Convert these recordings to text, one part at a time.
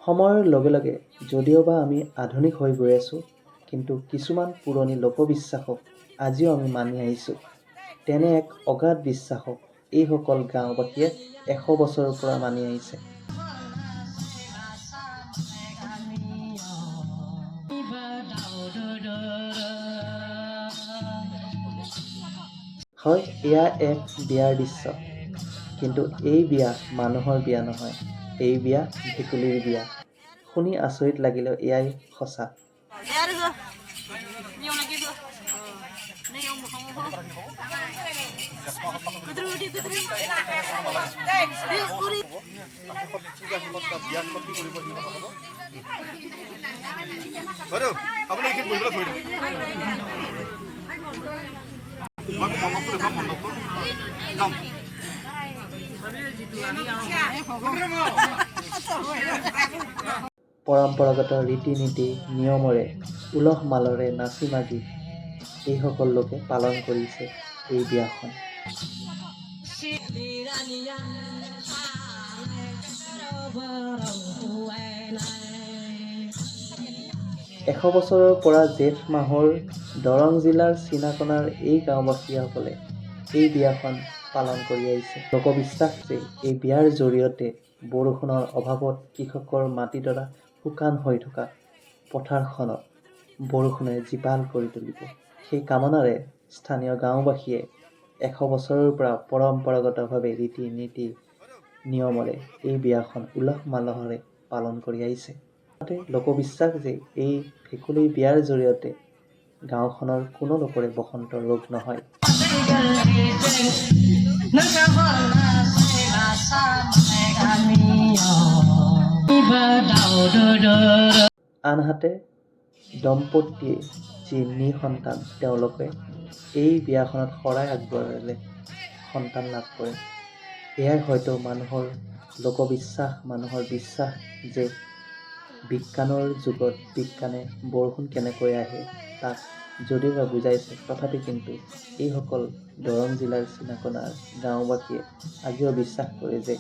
সময়ৰ লগে লগে যদিওবা আমি আধুনিক হৈ গৈ আছোঁ, কিন্তু কিছুমান পুৰণি লোকবিশ্বাসক আজিও আমি মানি আহিছোঁ। তেনে এক অগাধ বিশ্বাসক এইসকল গাঁওবাসীয়ে 100 বছৰৰ পৰা মানি আহিছে। হয়, এয়া এক বিয়াৰ দৃশ্য, কিন্তু এই বিয়া মানুহৰ বিয়া নহয়, এই বিয়া ভেকুলীৰ বিয়া। শুনি আচৰিত লাগিলেও এয়াই সঁচা। পৰম্পৰাগত ৰীতি-নীতি নিয়মৰে উলহ মালৰে নাচি মাগি এইসকল লোকে পালন কৰিছে এই বিয়াখন। 100 বছৰৰ পৰা জেঠ মাহৰ দৰং জিলাৰ চিনাকনাৰ এই গাঁওবাসীসকলে এই বিয়াখন পালন কৰি আহিছে। লোকবিশ্বাস যে এই বিয়াৰ জৰিয়তে বৰষুণৰ অভাৱত কৃষকৰ মাটিডৰা শুকান হৈ থকা পথাৰখনত বৰষুণে জীপাল কৰি তুলিব। সেই কামনাৰে স্থানীয় গাঁওবাসীয়ে 100 বছৰৰ পৰা পৰম্পৰাগতভাৱে ৰীতি-নীতি নিয়মৰে এই বিয়াখন উলহ মালহেৰে পালন কৰি আহিছে। লোকবিশ্বাস যে এই ভেকুলীৰ বিয়াৰ জৰিয়তে গাঁওখনৰ কোনো লোকৰে বসন্ত ৰোগ নহয়। আনহাতে দম্পতীয়ে যি নিঃসন্তান তেওঁলোকে এই বিয়াখনত শৰাই আগবঢ়ালে সন্তান লাভ কৰে। এয়াই হয়তো মানুহৰ লোকবিশ্বাস, মানুহৰ বিশ্বাস যে বিজ্ঞানৰ যুগত বিজ্ঞানে বৰষুণ কেনেকৈ আহে তাক যদিওবা বুজাইছে, তথাপি কিন্তু এইসকল দৰং জিলাৰ চিনাকনাৰ গাঁওবাসীয়ে আজিও বিশ্বাস কৰে যে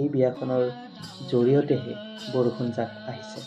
এই বিয়াখনৰ জৰিয়তেহে বৰষুণ জাক আহিছে।